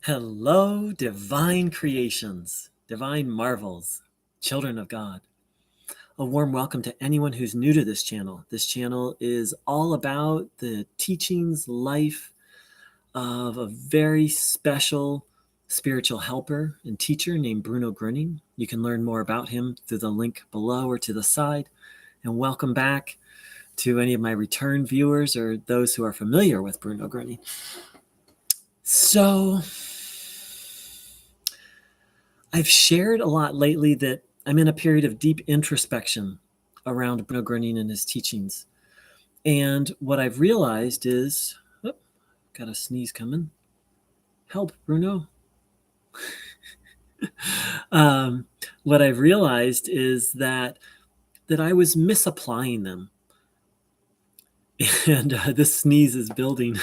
Hello, divine creations, divine marvels, children of God. A warm welcome to anyone who's new to this channel. This channel is all about the teachings, life of a very special spiritual helper and teacher named Bruno Groening. You can learn more about him through the link below or to the side. And welcome back to any of my return viewers or those who are familiar with Bruno Groening. So, I've shared a lot lately that I'm in a period of deep introspection around Bruno Groening and his teachings. And what I've realized is, got a sneeze coming. Help, Bruno. What I've realized is that I was misapplying them. And this sneeze is building.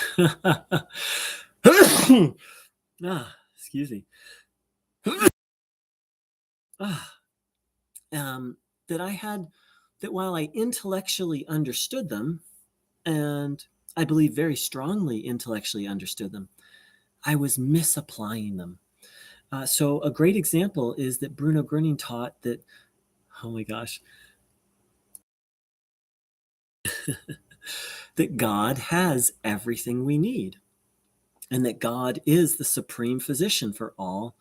Excuse me. That while I intellectually understood them, and I believe very strongly intellectually understood them, I was misapplying them. So a great example is that Bruno Groening taught that, oh my gosh, that God has everything we need, and that God is the supreme physician for all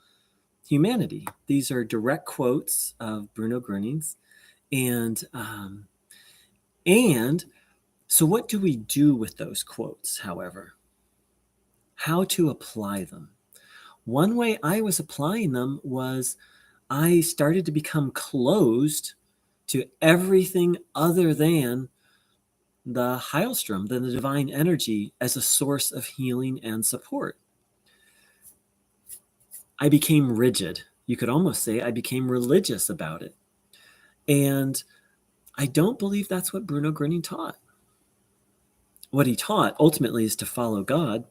humanity. These are direct quotes of Bruno Groening's. And so what do we do with those quotes, however? How to apply them? One way I was applying them was I started to become closed to everything other than the Heilstrom, than the divine energy as a source of healing and support. I became rigid. You could almost say I became religious about it. And I don't believe that's what Bruno Groening taught. What he taught ultimately is to follow God.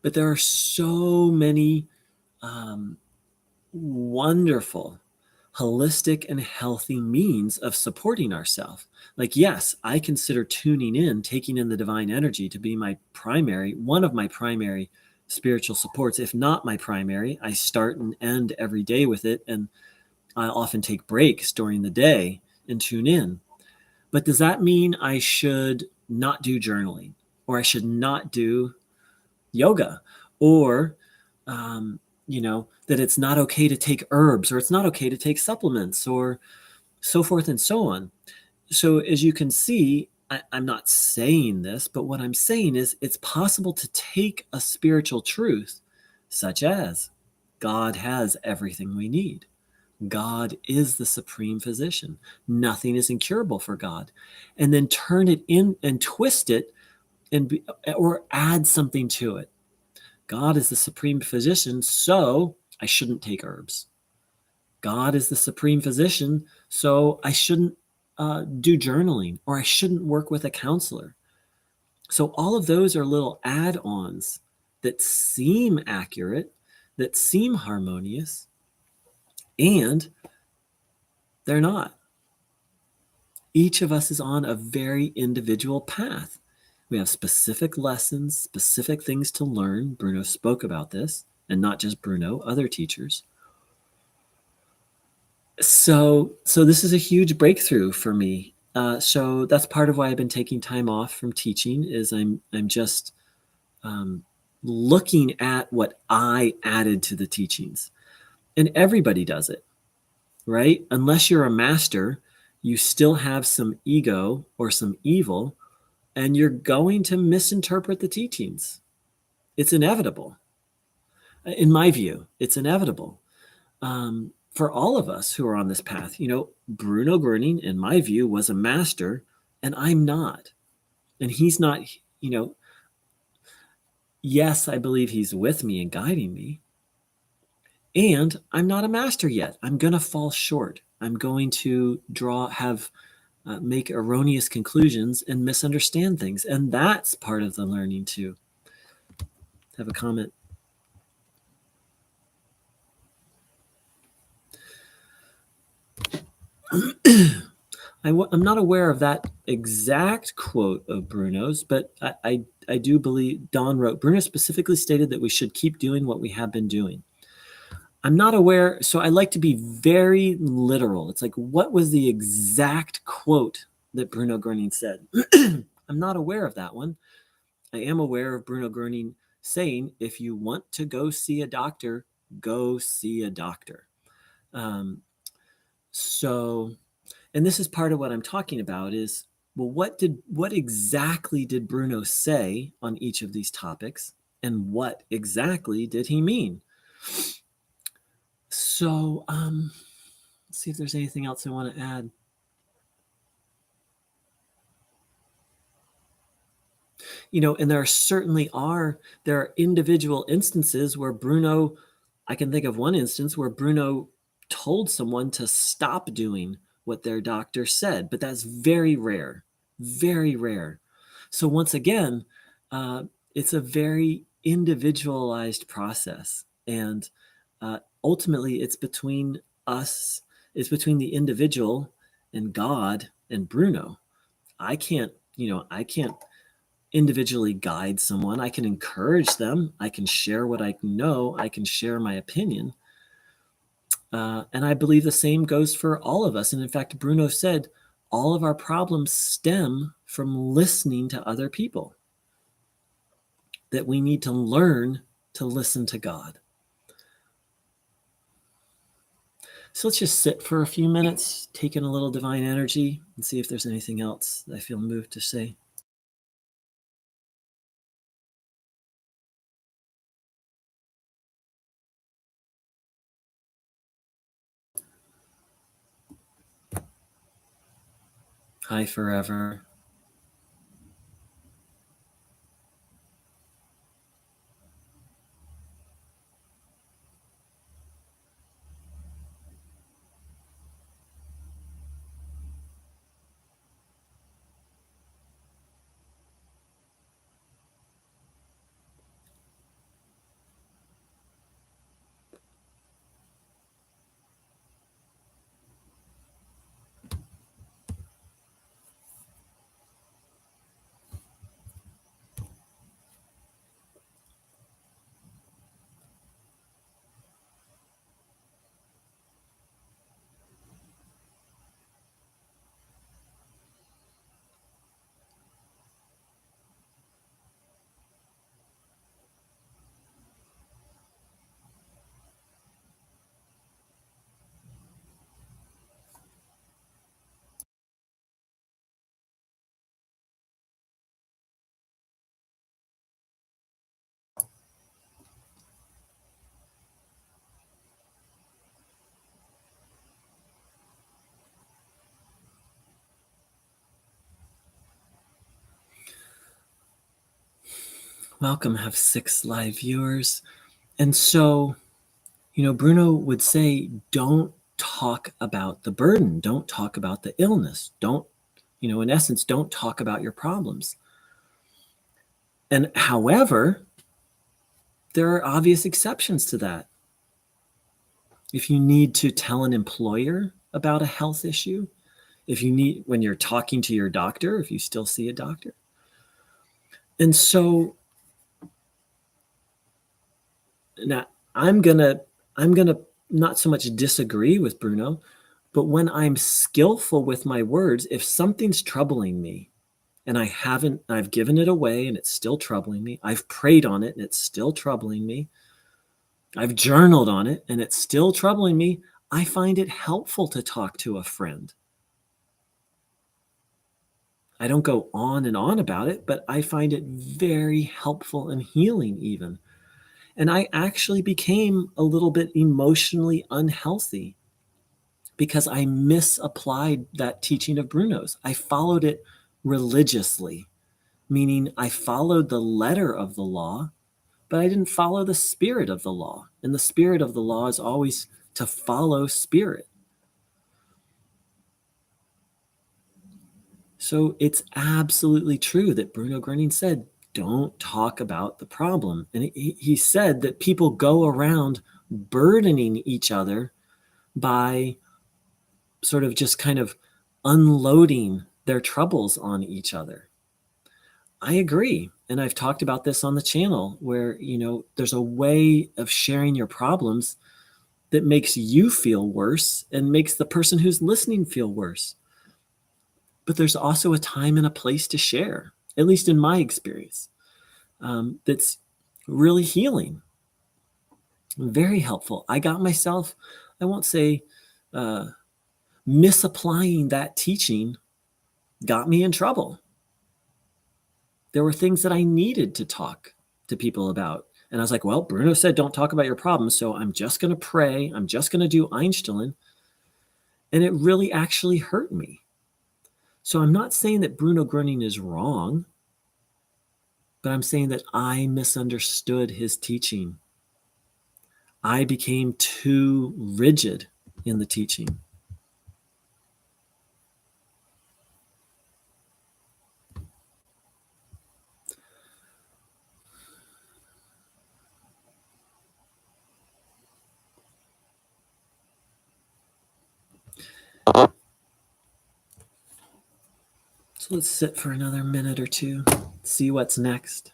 But there are so many wonderful, holistic, and healthy means of supporting ourselves. Like, yes, I consider tuning in, taking in the divine energy to be one of my primary spiritual supports, if not my primary. I start and end every day with it, and I often take breaks during the day and tune in. But does that mean I should not do journaling, or I should not do yoga, or that it's not okay to take herbs, or it's not okay to take supplements, or so forth and so on? So as you can see, I'm not saying this, but what I'm saying is it's possible to take a spiritual truth, such as God has everything we need. God is the supreme physician. Nothing is incurable for God. And then turn it in and twist it or add something to it. God is the supreme physician, so I shouldn't take herbs. God is the supreme physician, so I shouldn't do journaling, or I shouldn't work with a counselor. So all of those are little add-ons that seem accurate, that seem harmonious, and they're not. Each of us is on a very individual path. We have specific lessons, specific things to learn. Bruno spoke about this, and not just Bruno, other teachers. So this is a huge breakthrough for me. So that's part of why I've been taking time off from teaching, is I'm just looking at what I added to the teachings. And everybody does it, right? Unless you're a master, you still have some ego or some evil, and you're going to misinterpret the teachings. It's inevitable. In my view, it's inevitable. For all of us who are on this path, Bruno Groening, in my view, was a master, and I'm not. And he's not, yes, I believe he's with me and guiding me. And I'm not a master yet. I'm going to fall short. I'm going to make erroneous conclusions and misunderstand things. And that's part of the learning too. Have a comment. I'm not aware of that exact quote of Bruno's, but I do believe Don wrote, Bruno specifically stated that we should keep doing what we have been doing. I'm not aware, so I like to be very literal. It's like, what was the exact quote that Bruno Groening said? I'm not aware of that one. I am aware of Bruno Groening saying, if you want to go see a doctor, go see a doctor. So, and this is part of what I'm talking about is, well, what exactly did Bruno say on each of these topics, and what exactly did he mean? So, let's see if there's anything else I want to add. And there certainly are individual instances where Bruno, I can think of one instance where Bruno told someone to stop doing what their doctor said, but that's very rare, very rare. So once again, it's a very individualized process, and ultimately it's between us, it's between the individual and God and Bruno. I can't individually guide someone. I can encourage them. I can share what I know. I can share my opinion. And I believe the same goes for all of us. And in fact, Bruno said, all of our problems stem from listening to other people, that we need to learn to listen to God. So let's just sit for a few minutes, take in a little divine energy, and see if there's anything else I feel moved to say. Hi, forever. Welcome, have 6 live viewers. And so, Bruno would say, don't talk about the burden. Don't talk about the illness. Don't, in essence, don't talk about your problems. And however, there are obvious exceptions to that. If you need to tell an employer about a health issue, when you're talking to your doctor, if you still see a doctor. And so now I'm gonna not so much disagree with Bruno, but when I'm skillful with my words, if something's troubling me and I've given it away and it's still troubling me, I've prayed on it and it's still troubling me, I've journaled on it and it's still troubling me, I find it helpful to talk to a friend. I don't go on and on about it, but I find it very helpful and healing even. And I actually became a little bit emotionally unhealthy because I misapplied that teaching of Bruno's. I followed it religiously, meaning I followed the letter of the law, but I didn't follow the spirit of the law. And the spirit of the law is always to follow spirit. So it's absolutely true that Bruno Groening said, don't talk about the problem. And he said that people go around burdening each other by sort of just kind of unloading their troubles on each other. I agree. And I've talked about this on the channel where, there's a way of sharing your problems that makes you feel worse and makes the person who's listening feel worse. But there's also a time and a place to share, at least in my experience, that's really healing, very helpful. I got myself, I won't say misapplying that teaching got me in trouble. There were things that I needed to talk to people about. And I was like, well, Bruno said, don't talk about your problems. So I'm just going to pray. I'm just going to do Einstein. And it really actually hurt me. So I'm not saying that Bruno Groening is wrong, but I'm saying that I misunderstood his teaching. I became too rigid in the teaching. So let's sit for another minute or two, see what's next.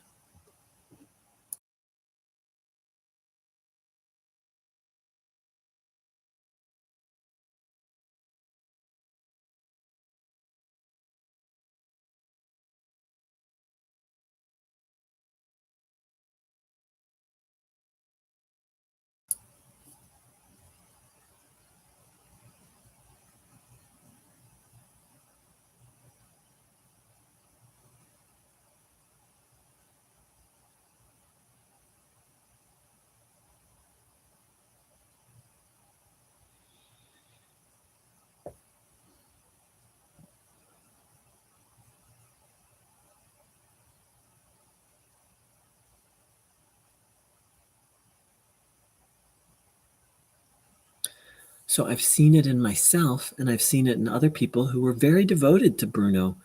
So I've seen it in myself, and I've seen it in other people who were very devoted to Bruno,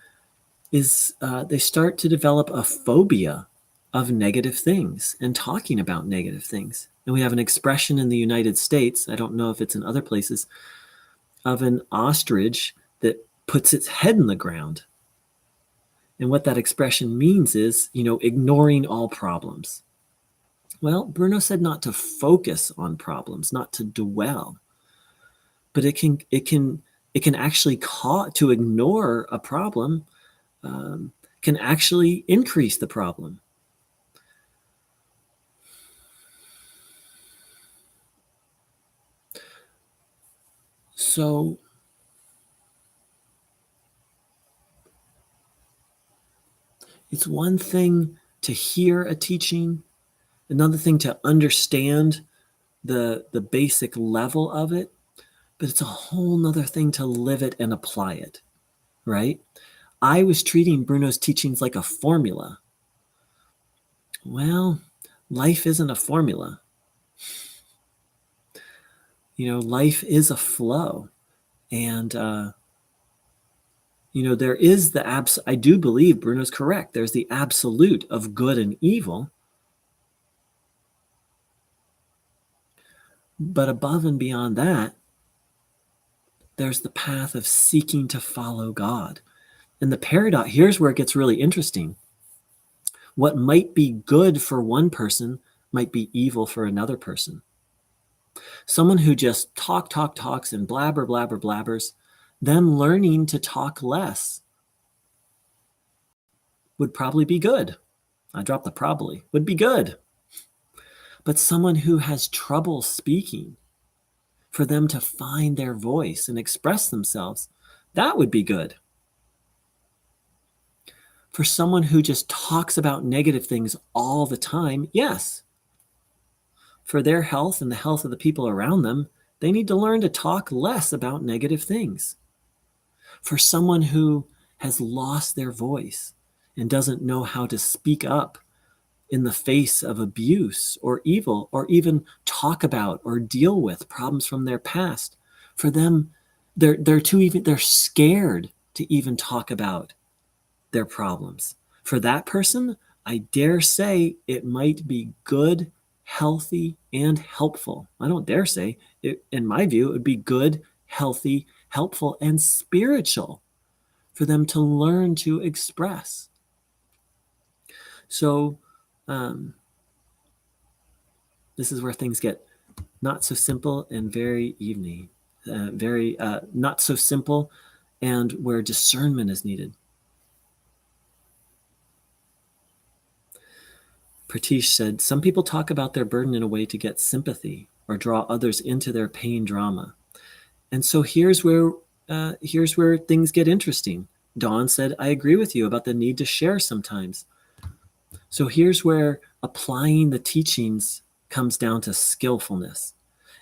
is they start to develop a phobia of negative things and talking about negative things. And we have an expression in the United States, I don't know if it's in other places, of an ostrich that puts its head in the ground. And what that expression means is, ignoring all problems. Well, Bruno said not to focus on problems, not to dwell, but it can actually cause to ignore a problem can actually increase the problem. So it's one thing to hear a teaching, another thing to understand the basic level of it, but it's a whole nother thing to live it and apply it, right? I was treating Bruno's teachings like a formula. Well, life isn't a formula. Life is a flow. And, there is I do believe Bruno's correct. There's the absolute of good and evil. But above and beyond that, there's the path of seeking to follow God. And the paradox, here's where it gets really interesting. What might be good for one person might be evil for another person. Someone who just talks and blabbers, them learning to talk less would probably be good. I dropped the probably, would be good. But someone who has trouble speaking, for them to find their voice and express themselves, that would be good. For someone who just talks about negative things all the time, yes. For their health and the health of the people around them, they need to learn to talk less about negative things. For someone who has lost their voice and doesn't know how to speak up in the face of abuse or evil, or even talk about or deal with problems from their past, for them, they're scared to even talk about their problems. For that person, I dare say it might be good, healthy, and helpful. I don't dare say it, in my view, it would be good, healthy, helpful, and spiritual for them to learn to express. So this is where things get not so simple and very evening, very not so simple, and where discernment is needed. Pratish said, some people talk about their burden in a way to get sympathy or draw others into their pain drama. And so here's where things get interesting. Dawn said, I agree with you about the need to share sometimes. So here's where applying the teachings comes down to skillfulness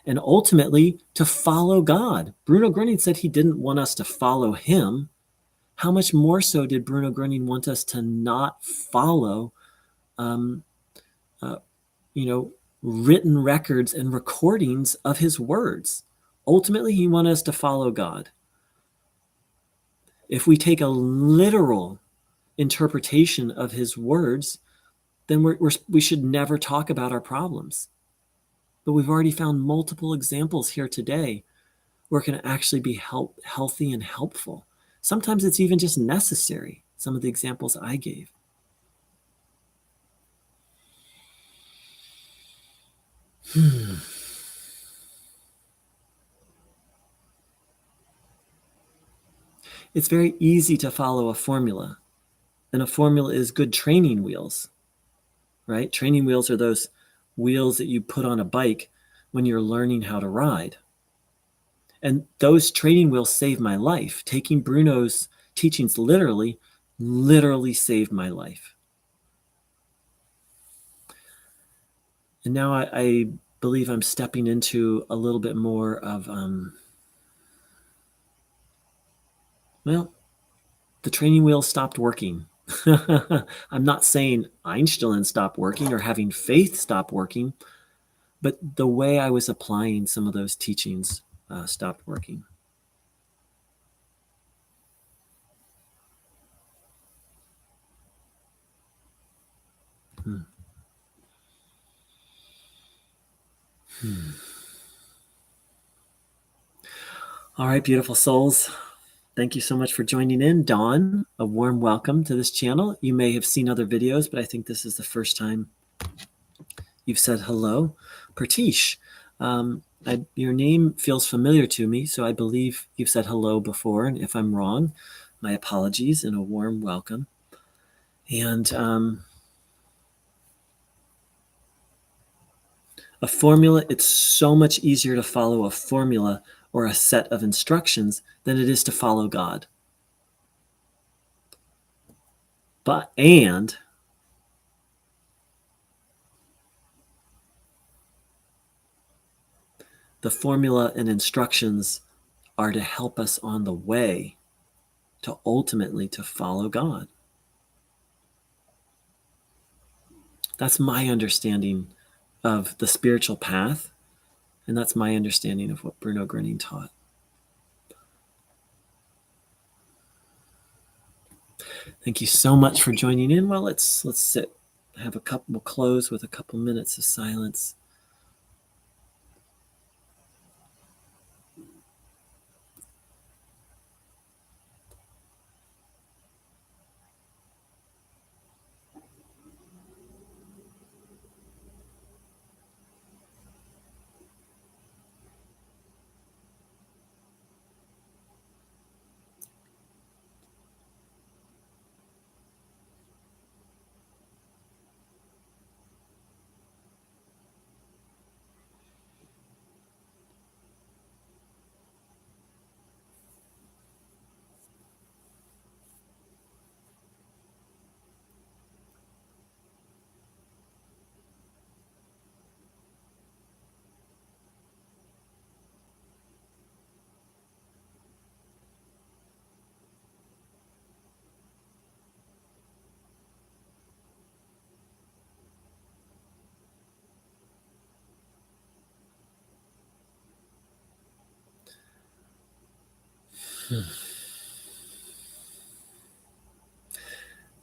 and ultimately to follow God. Bruno Groening said he didn't want us to follow him. How much more so did Bruno Groening want us to not follow written records and recordings of his words? Ultimately, he wanted us to follow God. If we take a literal interpretation of his words, then we should never talk about our problems. But we've already found multiple examples here today where it can actually be healthy and helpful. Sometimes it's even just necessary, some of the examples I gave. It's very easy to follow a formula, and a formula is good training wheels, right? Training wheels are those wheels that you put on a bike when you're learning how to ride. And those training wheels saved my life. Taking Bruno's teachings literally saved my life. And now I believe I'm stepping into a little bit more of, the training wheels stopped working. I'm not saying Einstein stopped working or having faith stopped working, but the way I was applying some of those teachings stopped working. All right, beautiful souls. Thank you so much for joining in. Dawn, a warm welcome to this channel. You may have seen other videos, but I think this is the first time you've said hello. Pratish, your name feels familiar to me, so I believe you've said hello before. And if I'm wrong, my apologies and a warm welcome. And a formula, it's so much easier to follow a formula or a set of instructions than it is to follow God. And the formula and instructions are to help us on the way to ultimately to follow God. That's my understanding of the spiritual path, and that's my understanding of what Bruno Groening taught. Thank you so much for joining in. Well, let's sit, we'll close with a couple minutes of silence.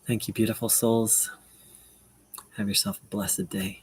Thank you, beautiful souls. Have yourself a blessed day.